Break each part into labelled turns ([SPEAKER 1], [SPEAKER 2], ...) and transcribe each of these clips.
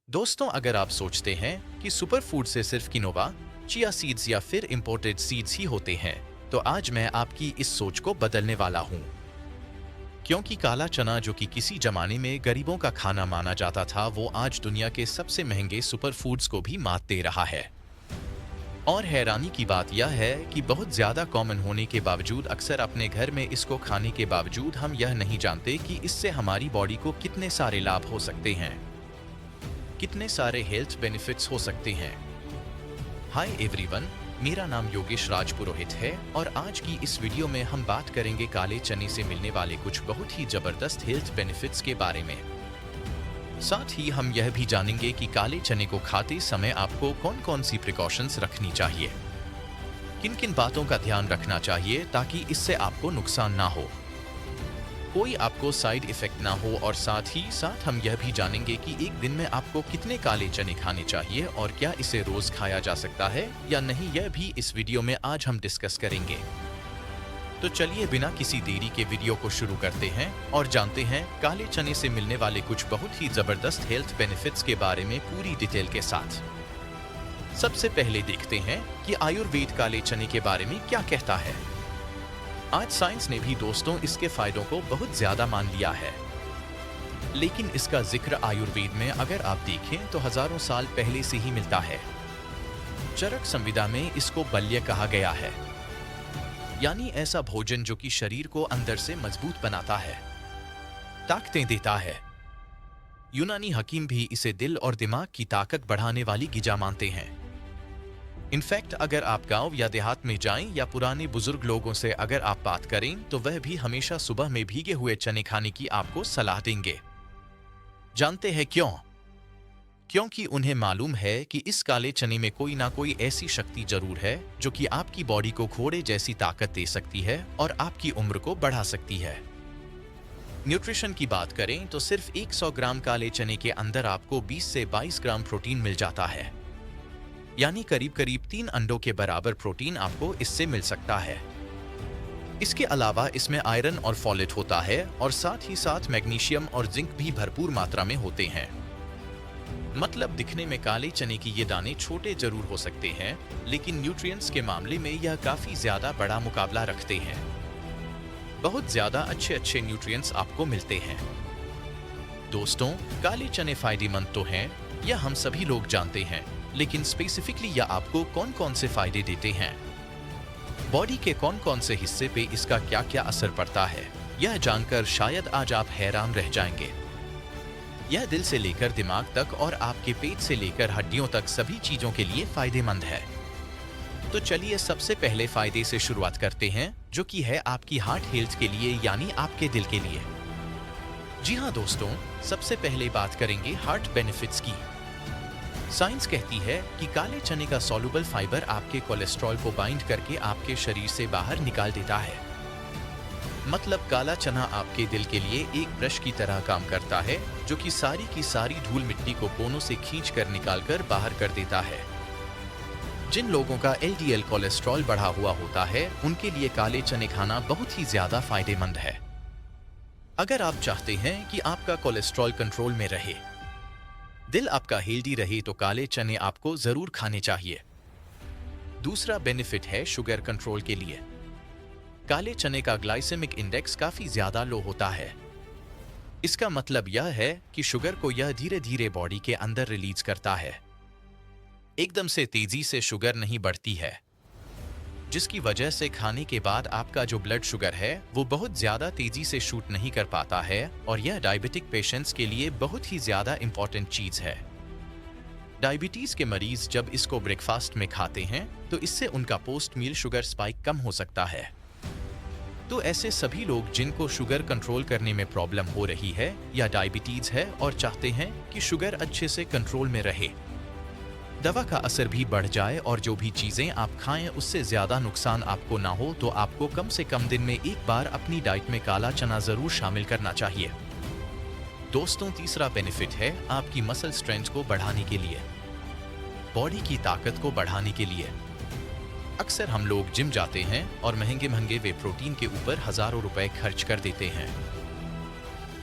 [SPEAKER 1] दोस्तों, अगर आप सोचते हैं कि सुपर फूड से सिर्फ किनोवा, चिया सीड्स या फिर इंपोर्टेड सीड्स ही होते हैं, तो आज मैं आपकी इस सोच को बदलने वाला हूँ। क्योंकि काला चना, जो कि किसी जमाने में गरीबों का खाना माना जाता था, वो आज दुनिया के सबसे महंगे सुपर फूड्स को भी मात दे रहा है। और हैरानी की बात यह है कि बहुत ज्यादा कॉमन होने के बावजूद अक्सर अपने घर में इसको खाने के बावजूद हम यह नहीं जानते कि इससे हमारी बॉडी को कितने सारे लाभ हो सकते हैं, कितने सारे हेल्थ बेनिफिट्स हो सकते हैं। हाय एवरीवन, मेरा नाम योगेश राज पुरोहित है और आज की इस वीडियो में हम बात करेंगे काले चने से मिलने वाले कुछ बहुत ही जबरदस्त हेल्थ बेनिफिट्स के बारे में। साथ ही हम यह भी जानेंगे कि काले चने को खाते समय आपको कौन कौन सी प्रिकॉशंस रखनी चाहिए, किन किन बातों का ध्यान रखना चाहिए ताकि इससे आपको नुकसान ना हो, कोई आपको साइड इफेक्ट ना हो, और साथ ही साथ हम यह भी जानेंगे कि एक दिन में आपको कितने काले चने खाने चाहिए और क्या इसे रोज खाया जा सकता है या नहीं, यह भी इस वीडियो में आज हम डिस्कस करेंगे। तो चलिए बिना किसी देरी के वीडियो को शुरू करते हैं और जानते हैं काले चने से मिलने वाले कुछ बहुत ही जबरदस्त हेल्थ बेनिफिट्स के बारे में पूरी डिटेल के साथ। सबसे पहले देखते हैं कि आयुर्वेद काले चने के बारे में क्या कहता है। आज साइंस ने भी दोस्तों इसके फायदों को बहुत ज्यादा मान लिया है, लेकिन इसका जिक्र आयुर्वेद में अगर आप देखें तो हजारों साल पहले से ही मिलता है। चरक संविदा में इसको बल्य कहा गया है, यानी ऐसा भोजन जो कि शरीर को अंदर से मजबूत बनाता है, ताकतें देता है। यूनानी हकीम भी इसे दिल और दिमाग की ताकत बढ़ाने वाली गिजा मानते हैं। इनफैक्ट अगर आप गांव या देहात में जाएं या पुराने बुजुर्ग लोगों से अगर आप बात करें तो वह भी हमेशा सुबह में भीगे हुए चने खाने की आपको सलाह देंगे। जानते हैं क्यों? क्योंकि उन्हें मालूम है कि इस काले चने में कोई ना कोई ऐसी शक्ति जरूर है जो कि आपकी बॉडी को घोड़े जैसी ताकत दे सकती है और आपकी उम्र को बढ़ा सकती है। न्यूट्रिशन की बात करें तो सिर्फ 100 ग्राम काले चने के अंदर आपको 20 से 22 ग्राम प्रोटीन मिल जाता है, यानी करीब करीब 3 अंडों के बराबर प्रोटीन आपको इससे मिल सकता है। इसके अलावा इसमें आयरन और फॉलेट होता है और साथ ही साथ मैग्नीशियम और जिंक भी भरपूर मात्रा में होते हैं। मतलब दिखने में काले चने की ये दाने छोटे जरूर हो सकते हैं, लेकिन न्यूट्रिएंट्स के मामले में यह काफी ज्यादा बड़ा मुकाबला रखते हैं। बहुत ज्यादा अच्छे अच्छे न्यूट्रिएंट्स आपको मिलते हैं। दोस्तों, काले चने फायदेमंद तो हैं, यह हम सभी लोग जानते हैं, लेकिन स्पेसिफिकली यह आपको कौन कौन से फायदे देते हैं, बॉडी के कौन कौन से हिस्से पे इसका क्या क्या असर पड़ता है, यह जानकर शायद आज आप हैरान रह जाएंगे। यह दिल से लेकर दिमाग तक और आपके पेट से लेकर हड्डियों तक सभी चीजों के लिए फायदेमंद है। तो चलिए सबसे पहले फायदे से शुरुआत करते हैं, जो कि है आपकी हार्ट हेल्थ के लिए, यानी आपके दिल के लिए। जी हाँ दोस्तों, सबसे पहले बात करेंगे हार्ट बेनिफिट्स की। साइंस कहती है कि काले चने का सॉल्युबल फाइबर आपके कोलेस्ट्रॉल को बाइंड करके आपके शरीर से बाहर निकाल देता है। मतलब काला चना आपके दिल के लिए एक ब्रश की तरह काम करता है, जो कि सारी की सारी धूल मिट्टी को कोनों से खींच कर निकाल कर बाहर कर देता है। जिन लोगों का एलडीएल कोलेस्ट्रॉल बढ़ा हुआ होता है, उनके लिए काले चने खाना बहुत ही ज्यादा फायदेमंद है। अगर आप चाहते हैं कि आपका कोलेस्ट्रॉल कंट्रोल में रहे, दिल आपका हेल्दी रहे, तो काले चने आपको जरूर खाने चाहिए। दूसरा बेनिफिट है शुगर कंट्रोल के लिए। काले चने का ग्लाइसेमिक इंडेक्स काफी ज्यादा लो होता है। इसका मतलब यह है कि शुगर को यह धीरे धीरे बॉडी के अंदर रिलीज करता है। एकदम से तेजी से शुगर नहीं बढ़ती है, जिसकी वजह से खाने के बाद आपका जो ब्लड शुगर है वो बहुत ज्यादा तेजी से शूट नहीं कर पाता है, और यह डायबिटिक पेशेंट्स के लिए बहुत ही ज्यादा इंपॉर्टेंट चीज है। डायबिटीज के मरीज जब इसको ब्रेकफास्ट में खाते हैं तो इससे उनका पोस्ट मील शुगर स्पाइक कम हो सकता है। तो ऐसे सभी लोग जिनको शुगर कंट्रोल करने में प्रॉब्लम हो रही है या डायबिटीज है और चाहते हैं कि शुगर अच्छे से कंट्रोल में रहे, दवा का असर भी बढ़ जाए और जो भी चीजें आप खाएं उससे ज्यादा नुकसान आपको ना हो, तो आपको कम से कम दिन में एक बार अपनी डाइट में काला चना जरूर शामिल करना चाहिए। दोस्तों, तीसरा बेनिफिट है आपकी मसल स्ट्रेंथ को बढ़ाने के लिए, बॉडी की ताकत को बढ़ाने के लिए। अक्सर हम लोग जिम जाते हैं और महंगे महंगे वे प्रोटीन के ऊपर हजारों रुपए खर्च कर देते हैं।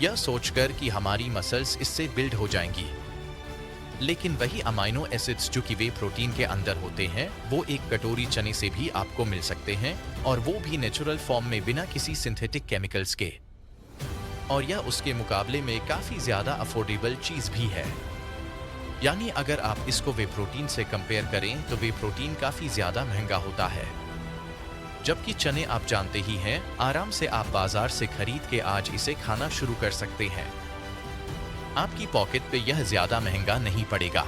[SPEAKER 1] यह सोचकर कि हमारी मसल्स इससे बिल्ड हो जाएंगी। लेकिन वही अमाइनो एसिड्स जो कि वे प्रोटीन के अंदर होते हैं वो एक कटोरी चने से भी आपको मिल सकते हैं, और वो भी नेचुरल फॉर्म में बिना किसी सिंथेटिक केमिकल्स के। और यह उसके मुकाबले में काफ़ी ज़्यादा अफोर्डेबल चीज़ भी है। यानी अगर आप इसको वे प्रोटीन से कंपेयर करें तो वे प्रोटीन काफ़ी ज़्यादा महंगा होता है, जबकि चने आप जानते ही हैं आराम से आप बाजार से खरीद के आज इसे खाना शुरू कर सकते हैं। आपकी पॉकेट पे यह ज़्यादा महंगा नहीं पड़ेगा।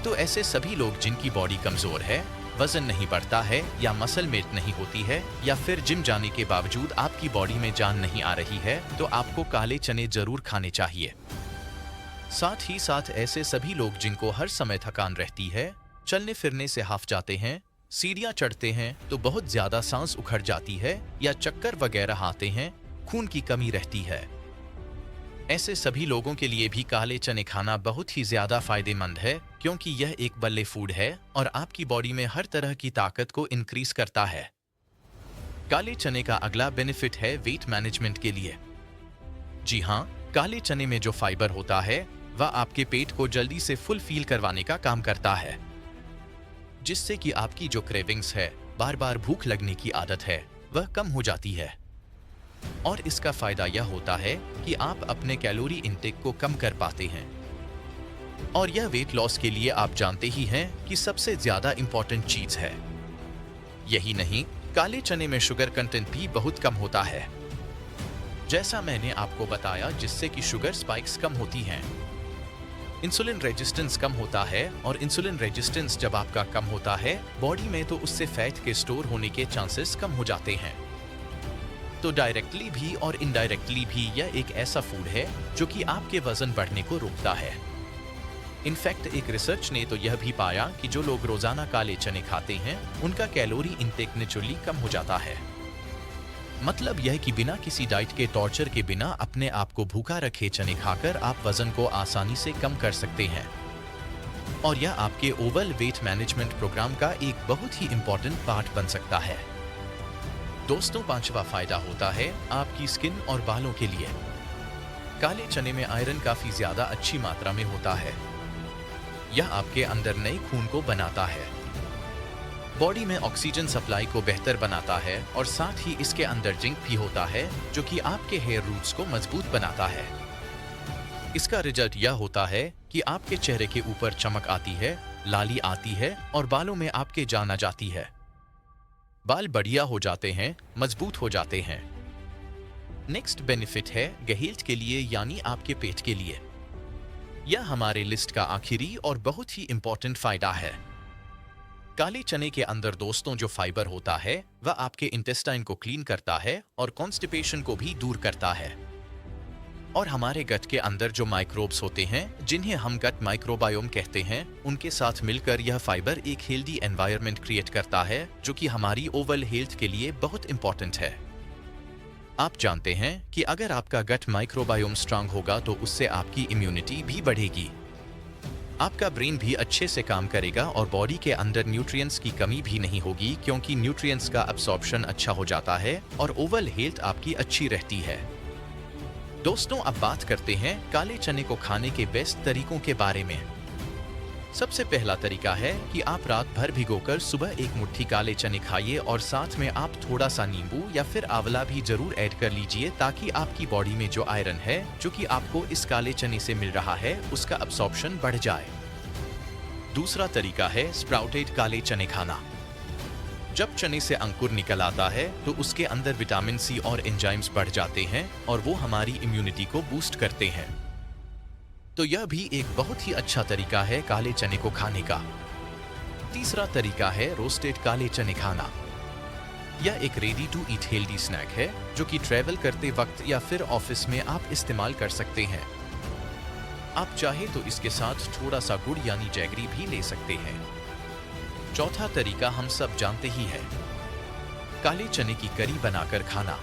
[SPEAKER 1] तो ऐसे सभी लोग जिनकी बॉडी कमज़ोर है, वजन नहीं बढ़ता है या मसल मेट नहीं होती है, या फिर जिम जाने के बावजूद आपकी बॉडी में जान नहीं आ रही है, तो आपको काले चने जरूर खाने चाहिए। साथ ही साथ ऐसे सभी लोग जिनको हर समय थकान रहती है, चलने फिरने से हाफ जाते हैं, सीढ़ियाँ चढ़ते हैं तो बहुत ज़्यादा सांस उखड़ जाती है, या चक्कर वगैरह आते हैं, खून की कमी रहती है, ऐसे सभी लोगों के लिए भी काले चने खाना बहुत ही ज़्यादा फायदेमंद है, क्योंकि यह एक बल्ले फूड है और आपकी बॉडी में हर तरह की ताकत को इंक्रीज करता है। काले चने का अगला बेनिफिट है वेट मैनेजमेंट के लिए। जी हाँ, काले चने में जो फाइबर होता है वह आपके पेट को जल्दी से फुल फील करवाने का काम करता है, जिससे कि आपकी जो क्रेविंग्स है, बार बार भूख लगने की आदत है, वह कम हो जाती है। और इसका फायदा यह होता है कि आप अपने कैलोरी इंटेक को कम कर पाते हैं। और यह वेट लॉस के लिए आप जानते ही हैं कि सबसे ज्यादा इंपॉर्टेंट चीज है। यही नहीं, काले चने में शुगर कंटेंट भी बहुत कम होता है, जैसा मैंने आपको बताया, जिससे कि शुगर स्पाइक्स कम होती हैं, इंसुलिन रेजिस्टेंस कम होता है, और इंसुलिन रेजिस्टेंस जब आपका कम होता है बॉडी में, तो उससे फैट के स्टोर होने के चांसेस कम हो जाते हैं। तो डायरेक्टली भी और इनडायरेक्टली भी यह एक ऐसा फूड है जो कि आपके वजन बढ़ने को रोकता है। इनफैक्ट एक रिसर्च ने तो यह भी पाया कि जो लोग रोजाना काले चने खाते हैं उनका कैलोरी इंटेक नेचुरली कम हो जाता है। मतलब यह कि बिना किसी डाइट के टॉर्चर के बिना अपने आप को भूखा रखे चने खाकर आप वजन को आसानी से कम कर सकते हैं। और यह आपके ओवरऑल वेट मैनेजमेंट प्रोग्राम का एक बहुत ही इंपॉर्टेंट पार्ट बन सकता है। दोस्तों, पांचवा फायदा होता है आपकी स्किन और बालों के लिए। काले चने में आयरन काफी ज्यादा अच्छी मात्रा में होता है। यह आपके अंदर नए खून को बनाता है, बॉडी में ऑक्सीजन सप्लाई को बेहतर बनाता है, और साथ ही इसके अंदर जिंक भी होता है जो कि आपके हेयर रूट्स को मजबूत बनाता है। इसका रिजल्ट यह होता है कि आपके चेहरे के ऊपर चमक आती है, लाली आती है, और बालों में आपके जान आ जाती है। बाल बढ़िया हो जाते हैं, मजबूत हो जाते हैं। नेक्स्ट बेनिफिट है गहेल्थ के लिए, यानी आपके पेट के लिए। यह हमारे लिस्ट का आखिरी और बहुत ही इंपॉर्टेंट फायदा है। काले चने के अंदर दोस्तों जो फाइबर होता है वह आपके इंटेस्टाइन को क्लीन करता है और कॉन्स्टिपेशन को भी दूर करता है। और हमारे गट के अंदर जो माइक्रोब्स होते हैं, जिन्हें हम गट माइक्रोबायोम कहते हैं, उनके साथ मिलकर यह फाइबर एक हेल्दी एनवायरनमेंट क्रिएट करता है, जो कि हमारी ओवरऑल हेल्थ के लिए बहुत इंपॉर्टेंट है। आप जानते हैं कि अगर आपका गट माइक्रोबायोम स्ट्रांग होगा तो उससे आपकी इम्यूनिटी भी बढ़ेगी, आपका ब्रेन भी अच्छे से काम करेगा, और बॉडी के अंदर न्यूट्रिएंट्स की कमी भी नहीं होगी, क्योंकि न्यूट्रिएंट्स का अब्सॉर्प्शन अच्छा हो जाता है और ओवरऑल हेल्थ आपकी अच्छी रहती है। दोस्तों, अब बात करते हैं काले चने को खाने के बेस्ट तरीकों के बारे में। सबसे पहला तरीका है कि आप रात भर भिगोकर सुबह एक मुट्ठी काले चने खाइए, और साथ में आप थोड़ा सा नींबू या फिर आंवला भी जरूर ऐड कर लीजिए, ताकि आपकी बॉडी में जो आयरन है जो कि आपको इस काले चने से मिल रहा है उसका अब्सॉर्प्शन बढ़ जाए। दूसरा तरीका है स्प्राउटेड काले चने खाना। जब चने से अंकुर निकल आता है तो उसके अंदर विटामिन सी और एंजाइम्स बढ़ जाते हैं, और वो हमारी इम्यूनिटी को बूस्ट करते हैं। तो यह भी एक बहुत ही अच्छा तरीका है काले चने को खाने का। तीसरा तरीका है रोस्टेड काले चने खाना। यह एक ready to eat healthy snack है जो कि ट्रैवल करते वक्त या फिर ऑफिस में आप इस्तेमाल कर सकते हैं। आप चाहे तो इसके साथ थोड़ा सा गुड़ यानी जैगरी भी ले सकते हैं। चौथा तरीका हम सब जानते ही है, काले चने की करी बनाकर खाना।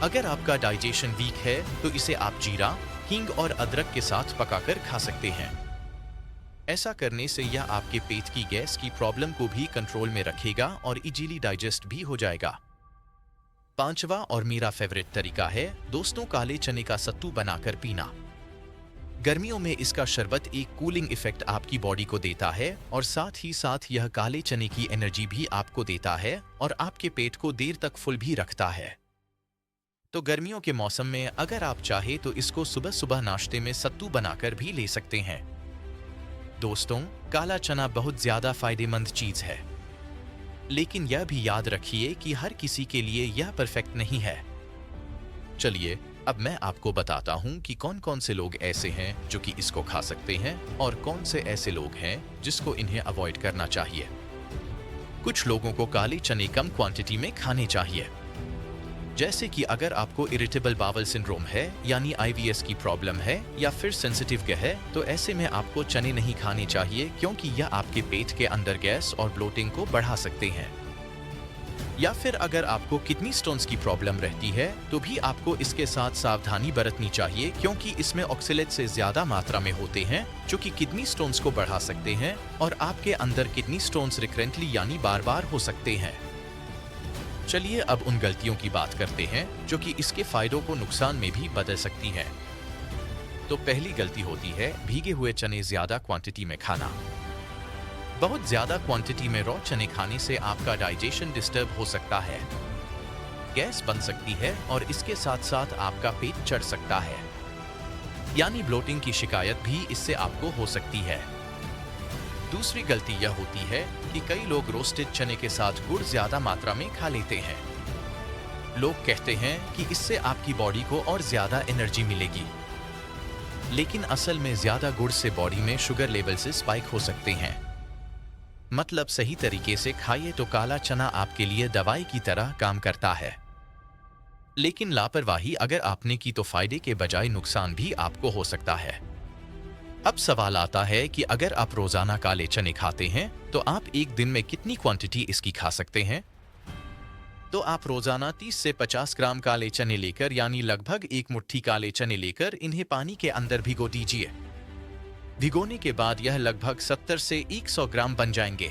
[SPEAKER 1] अगर आपका डाइजेशन वीक है तो इसे आप जीरा, हींग और अदरक के साथ पकाकर खा सकते हैं। ऐसा करने से यह आपके पेट की गैस की प्रॉब्लम को भी कंट्रोल में रखेगा और इजीली डाइजेस्ट भी हो जाएगा। पांचवा और मेरा फेवरेट तरीका है दोस्तों, काले चने का सत्तू बनाकर पीना। गर्मियों में इसका शरबत एक कूलिंग इफेक्ट आपकी बॉडी को देता है और साथ ही साथ यह काले चने की एनर्जी भी आपको देता है और आपके पेट को देर तक फुल भी रखता है। तो गर्मियों के मौसम में अगर आप चाहे तो इसको सुबह सुबह नाश्ते में सत्तू बनाकर भी ले सकते हैं। दोस्तों, काला चना बहुत ज्यादा फायदेमंद चीज है, लेकिन यह भी याद रखिए कि हर किसी के लिए यह परफेक्ट नहीं है। चलिए अब मैं आपको बताता हूं कि कौन कौन से लोग ऐसे हैं जो कि इसको खा सकते हैं और कौन से ऐसे लोग हैं जिसको इन्हें अवॉइड करना चाहिए। कुछ लोगों को काले चने कम क्वांटिटी में खाने चाहिए, जैसे कि अगर आपको इरिटेबल बावल सिंड्रोम है यानी IBS की प्रॉब्लम है या फिर सेंसिटिव गट है, तो ऐसे में आपको चने नहीं खाने चाहिए क्योंकि यह आपके पेट के अंदर गैस और ब्लोटिंग को बढ़ा सकते हैं। या फिर अगर आपको किडनी स्टोन्स की प्रॉब्लम रहती है तो भी आपको इसके साथ सावधानी बरतनी चाहिए क्योंकि इसमें ऑक्सलेट से ज्यादा मात्रा में होते हैं जो कि किडनी स्टोन्स को बढ़ा सकते हैं और आपके अंदर किडनी स्टोन्स रिकरेंटली यानी बार बार हो सकते हैं। चलिए अब उन गलतियों की बात करते हैं जो कि इसके फायदों को नुकसान में भी बदल सकती हैं। तो पहली गलती होती है भीगे हुए चने ज्यादा क्वांटिटी में खाना। बहुत ज्यादा क्वांटिटी में रॉ चने खाने से आपका डाइजेशन डिस्टर्ब हो सकता है, गैस बन सकती है और इसके साथ साथ आपका पेट चढ़ सकता है, यानी ब्लोटिंग की शिकायत भी इससे आपको हो सकती है। दूसरी गलती यह होती है कि कई लोग रोस्टेड चने के साथ गुड़ ज्यादा मात्रा में खा लेते हैं। लोग कहते हैं कि इससे आपकी बॉडी को और ज्यादा एनर्जी मिलेगी, लेकिन असल में ज्यादा गुड़ से बॉडी में शुगर लेवल से स्पाइक हो सकते हैं। मतलब सही तरीके से खाइए तो काला चना आपके लिए दवाई की तरह काम करता है, लेकिन लापरवाही अगर आपने की तो फायदे के बजाय नुकसान भी आपको हो सकता है। अब सवाल आता है कि अगर आप रोजाना काले चने खाते हैं तो आप एक दिन में कितनी क्वांटिटी इसकी खा सकते हैं। तो आप रोजाना 30 से 50 ग्राम काले चने लेकर यानी लगभग एक मुट्ठी काले चने लेकर इन्हें पानी के अंदर भिगो दीजिए। भिगोने के बाद यह लगभग 70 से 100 ग्राम बन जाएंगे,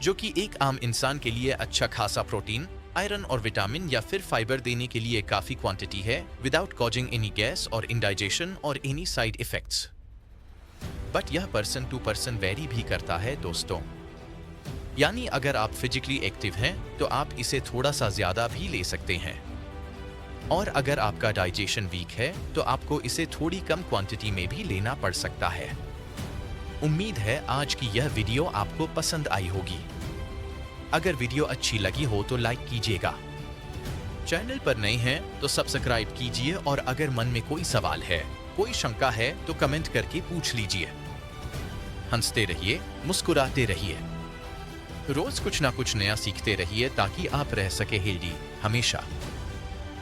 [SPEAKER 1] जो कि एक आम इंसान के लिए अच्छा खासा प्रोटीन, आयरन और विटामिन या फिर फाइबर देने के लिए काफी क्वांटिटी है, विदाउट कॉजिंग एनी गैस और इंडाइजेशन और एनी साइड इफेक्ट्स। बट यह पर्सन टू पर्सन वेरी भी करता है दोस्तों, यानी अगर आप फिजिकली एक्टिव हैं तो आप इसे थोड़ा सा ज्यादा भी ले सकते हैं, और अगर आपका डाइजेशन वीक है तो आपको इसे थोड़ी कम क्वांटिटी में भी लेना पड़ सकता है। उम्मीद है आज की यह वीडियो आपको पसंद आई होगी। अगर वीडियो अच्छी लगी हो तो लाइक कीजिएगा, चैनल पर नए हैं तो सब्सक्राइब कीजिए और अगर मन में कोई सवाल है, कोई शंका है तो कमेंट करके पूछ लीजिए। हंसते रहिए, मुस्कुराते रहिए, रोज कुछ ना कुछ नया सीखते रहिए ताकि आप रह सके हेल्दी हमेशा।